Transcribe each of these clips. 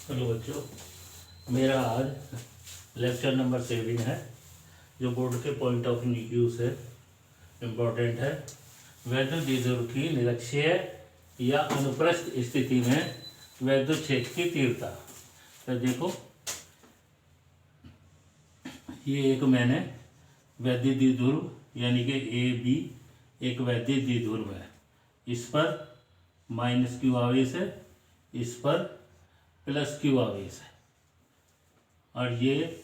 Hello बच्चों, मेरा आज लेक्चर नंबर 7 है जो बोर्ड के पॉइंट ऑफ व्यू से इम्पोर्टेंट है। वैद्युत द्विध्रुव की निरक्षीय या अनुप्रस्थ स्थिति में वैद्युत क्षेत्र की तीव्रता। तो देखो, ये एक मैंने वैद्युत द्विध्रुव यानी कि ए बी एक वैद्युत द्विध्रुव है। इस पर -q आवेश है, इस पर +q आवेश है, और ये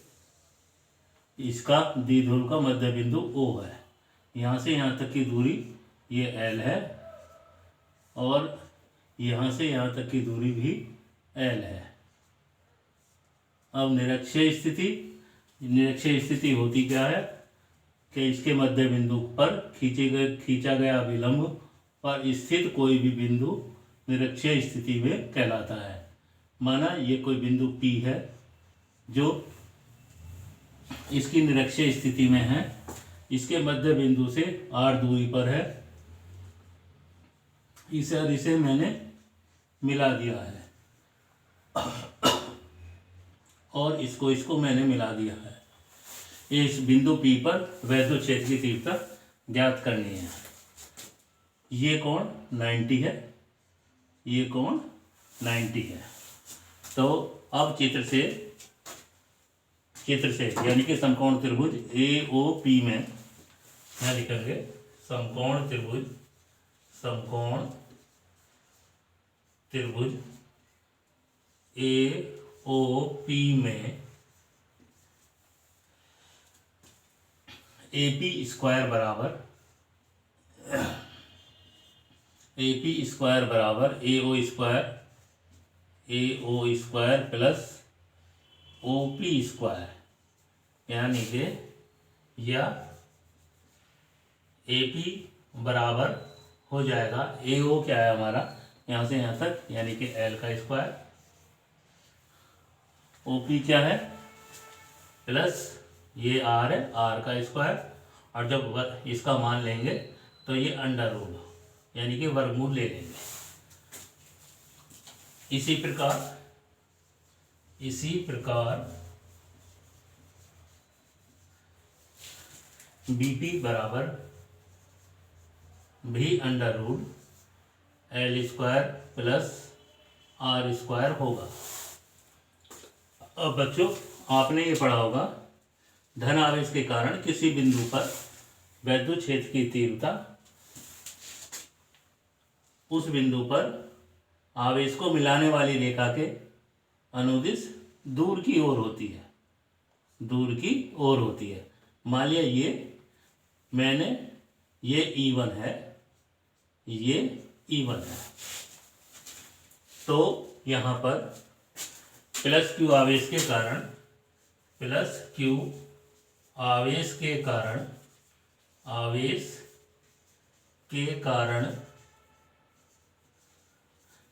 इसका द्विध्रुव का मध्य बिंदु O है। यहाँ से यहाँ तक की दूरी ये L है, और यहाँ से यहाँ तक की दूरी भी L है। अब निरक्षीय स्थिति होती क्या है कि इसके मध्य बिंदु पर खींचा गया विलंब पर स्थित कोई भी बिंदु निरक्षीय स्थिति में कहलाता है। माना ये कोई बिंदु P है जो इसकी निरक्षीय स्थिति में है, इसके मध्य बिंदु से r दूरी पर है। इसे मैंने मिला दिया है और इसको मैंने मिला दिया है। इस बिंदु P पर वैद्युत क्षेत्र की तीव्रता ज्ञात करनी है। ये कोण 90 है, ये कोण 90 है। तो अब चित्र से यानी कि समकोण त्रिभुज AOP में क्या लिखेंगे? समकोण त्रिभुज AOP में AP स्क्वायर बराबर AO square plus OP square, यानी कि या AP बराबर हो जाएगा AO क्या है हमारा यहाँ से यहाँ तक, यानी कि L का स्क्वायर, OP क्या है प्लस ये R है, R का स्क्वायर, और जब इसका मान लेंगे तो ये अंडर रूट यानी कि वर्गमूल ले लेंगे। इसी प्रकार BP बराबर भी under root L square plus R square होगा। अब बच्चों, आपने ये पढ़ा होगा, धन आवेश के कारण किसी बिंदु पर वैद्युत क्षेत्र की तीव्रता उस बिंदु पर आवेश को मिलाने वाली रेखा के अनुदिश दूर की ओर होती है। मान लिया ये E1 है, ये E1 है, तो यहाँ पर +q आवेश के कारण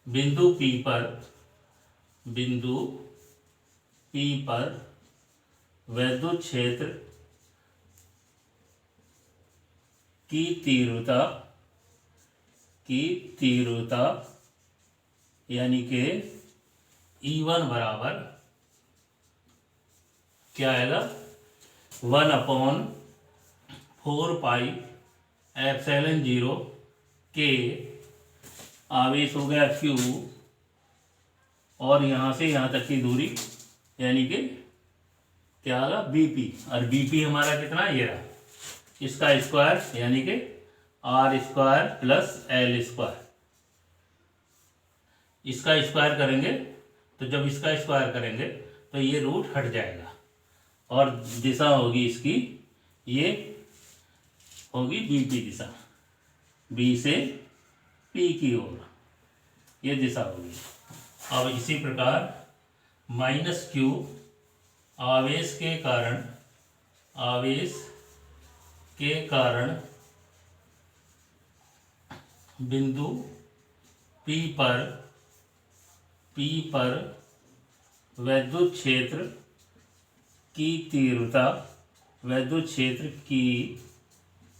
बिंदु P पर वैद्युत क्षेत्र की तीव्रता यानी कि E1 बराबर क्या आएगा? 1/4πε0 K आवेश हो गया Q, और यहाँ से यहाँ तक की दूरी यानी कि क्या होगा? BP, और BP हमारा कितना? ये रहा, इसका स्क्वायर यानी कि R square plus L square. इसका स्क्वायर करेंगे तो जब इसका स्क्वायर करेंगे तो ये रूट हट जाएगा, और दिशा होगी इसकी, ये होगी BP दिशा, B से P की ओर ये दिशा होगी। अब इसी प्रकार -q आवेश के कारण बिंदु P पर वैद्युत क्षेत्र की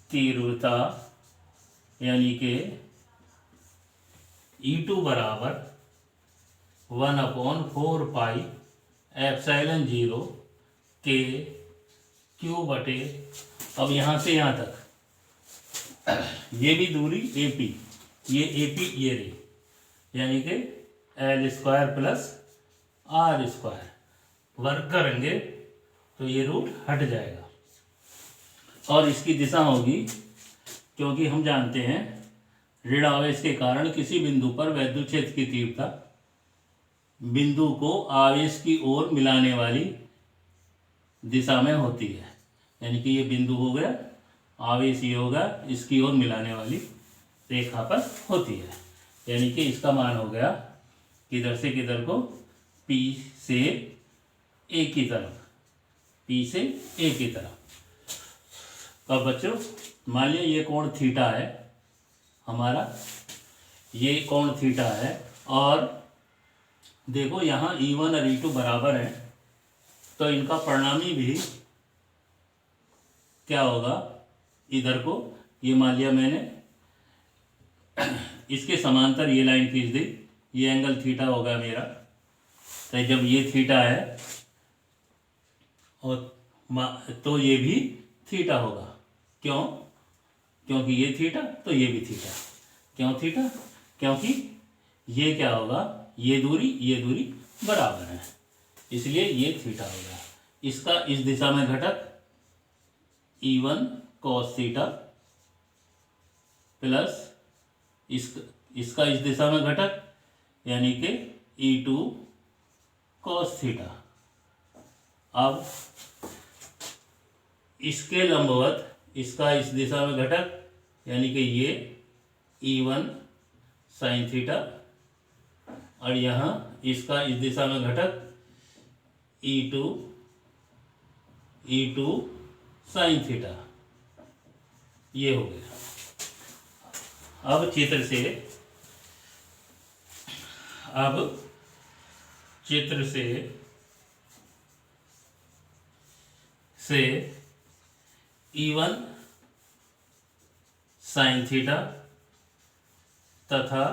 तीव्रता यानी कि E2 बराबर 1/4πε0 के क्यू बटे, अब यहाँ से यहाँ तक ये भी दूरी AP, ये AP ये रही, यानी कि L² प्लस R²। वर्क करेंगे तो ये रूट हट जाएगा और इसकी दिशा होगी, क्योंकि हम जानते हैं ऋण आवेश के कारण किसी बिंदु पर वैद्युत क्षेत्र की तीव्रता बिंदु को आवेश की ओर मिलाने वाली दिशा में होती है। यानी कि ये बिंदु हो गया, आवेश ये होगा, इसकी ओर मिलाने वाली रेखा पर होती है। यानी कि इसका मान हो गया किधर से किधर को, P से A की तरफ, P से A की तरफ। अब बच्चों मान लिया ये कोण थीटा है हमारा, ये कोण थीटा है, और देखो यहाँ E1 और E2 बराबर है, तो इनका परिणामी भी क्या होगा, इधर को ये मान लिया मैंने, इसके समांतर ये लाइन खींच दी, ये एंगल थीटा होगा मेरा। तो जब ये थीटा है और तो ये भी थीटा होगा। क्यों? क्योंकि ये थीटा तो ये भी थीटा। क्यों थीटा? क्योंकि ये क्या होगा, ये दूरी बराबर है, इसलिए ये थीटा होगा। इसका इस दिशा में घटक E1 cos थीटा प्लस इसका इस दिशा में घटक यानी कि E2 cos थीटा। अब इसके लंबवत इसका इस दिशा में घटक यानी कि ये E1 sin थीटा, और यहाँ इसका इस दिशा में घटक E2 sin थीटा। ये हो गया। अब चित्र से E1 sin थीटा तथा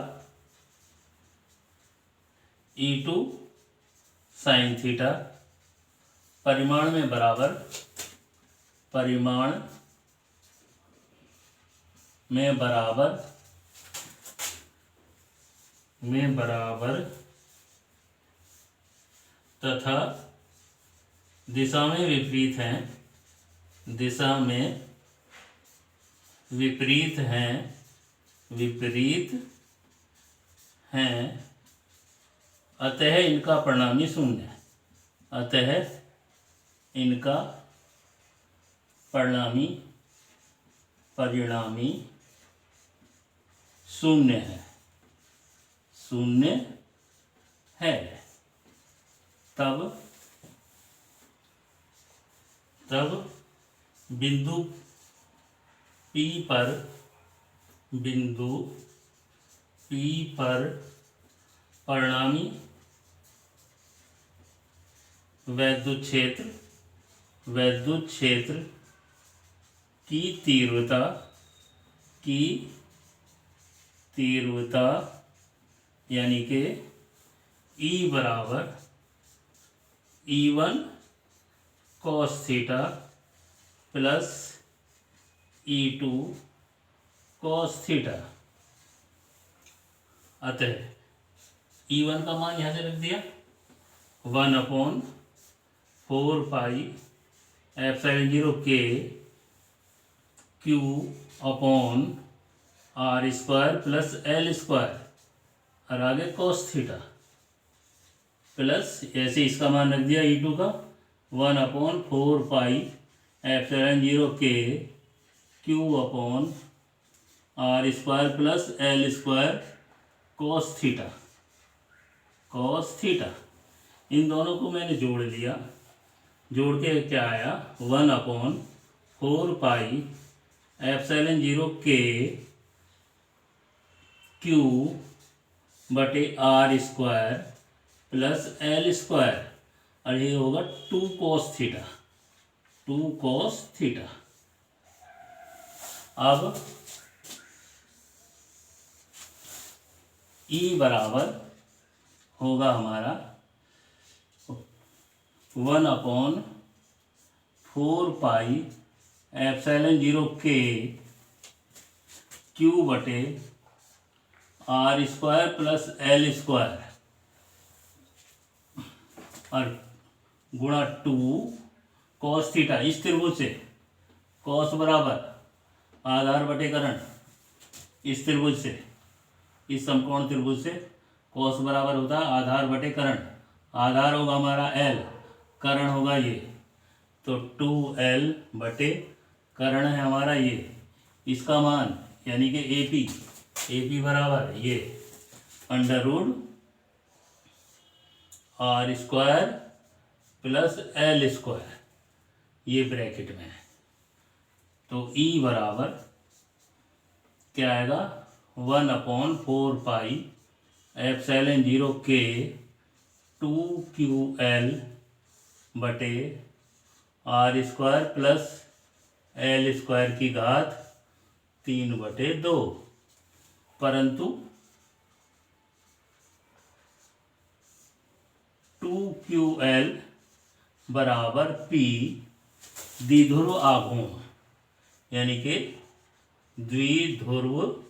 E2 sin थीटा परिमाण में बराबर तथा दिशा में विपरीत हैं, अतः इनका परिणामी शून्य है। अतः इनका परिणामी शून्य है। तब बिंदु P पर परिणामी वैद्युत क्षेत्र की तीव्रता यानी कि E बराबर E1 cos theta plus E2 cos theta. अतः E1 का मान यहाँ से रख दिया 1/4πε0 के Q upon R² plus L² और आगे cos थीटा प्लस ऐसे इसका मान रख दिया E2 का 1/4πε0 के Q upon R² plus L² cos theta. इन दोनों को मैंने जोड़ लिया, जोड़ के क्या आया 1/4πε0 के Q बटे R² प्लस L² और ये होगा 2 cos थीटा। अब E बराबर होगा हमारा 1/4πε0K Q/R² + L² और गुणा 2 cos थीटा। इस त्रिभुज से cos बराबर आधार बटे कर्ण, इस त्रिभुज से, इस समकोण त्रिभुज से cos बराबर होता है आधार बटे कर्ण। आधार होगा हमारा L, कर्ण होगा ये, तो 2L बटे कर्ण है हमारा ये। इसका मान यानी कि AP बराबर ये √R² + L², ये ब्रैकेट में है। तो E बराबर क्या आएगा 1/4πε0K 2QL बटे R² + L² की घात 3/2, परंतु 2QL बराबर P द्विध्रुव आघूर्ण, यानी कि द्विध्रुव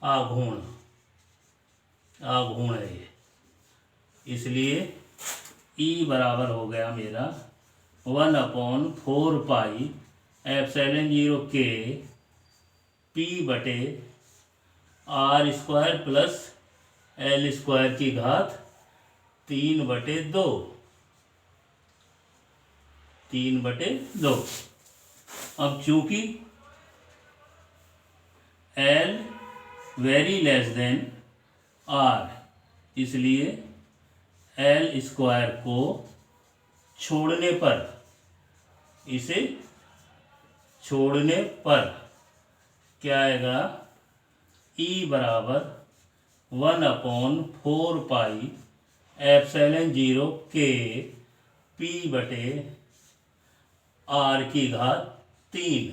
आघूर्ण है ये, इसलिए E बराबर हो गया मेरा 1/4πε0K P बटे R² + L² की घात 3/2। अब चूंकि L very less than R, इसलिए L² को छोड़ने पर, इसे छोड़ने पर क्या आएगा E बराबर 1/4πε0K P बटे R की घात 3।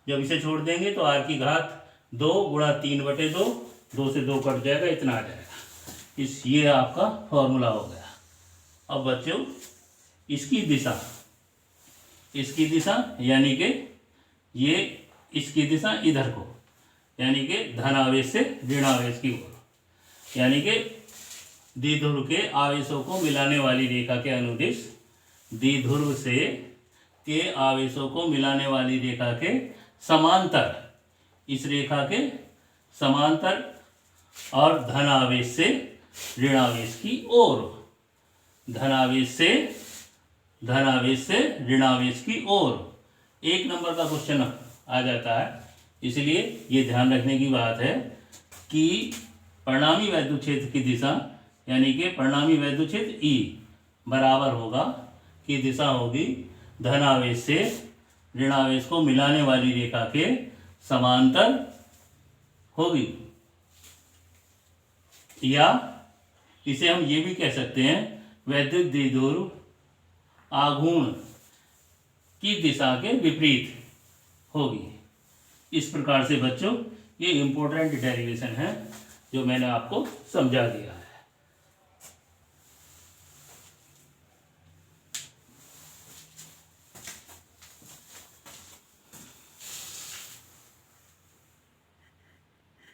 जब इसे छोड़ देंगे तो R की घात 2 गुणा 3/2, 2 से 2 कट जाएगा, इतना आ जाएगा। ये आपका फॉर्मूला हो गया। अब बच्चों इसकी दिशा यानी कि ये इसकी दिशा इधर को, यानी कि धनावेश से ऋणावेश की ओर, यानी कि द्विध्रुव के आवेशों को मिलाने वाली रेखा के अनुदिश, द्विध्रुव से के आवेशों को मिलाने वाली रेखा के समांतर, इस रेखा के समांतर और धनावेश से ऋणावेश की ओर, धनावेश से ऋणावेश की ओर 1 नंबर का क्वेश्चन आ जाता है। इसलिए ये ध्यान रखने की बात है कि परिणामी वैद्युत क्षेत्र की दिशा, यानी कि परिणामी वैद्युत क्षेत्र E बराबर होगा कि दिशा होगी धनावेश से ऋणावेश को मिलाने वाली रेखा के समांतर होगी, या इसे हम ये भी कह सकते हैं वैद्युत द्विध्रुव आघूर्ण की दिशा के विपरीत होगी। इस प्रकार से बच्चों ये इम्पोर्टेंट डेरिवेशन है जो मैंने आपको समझा दिया।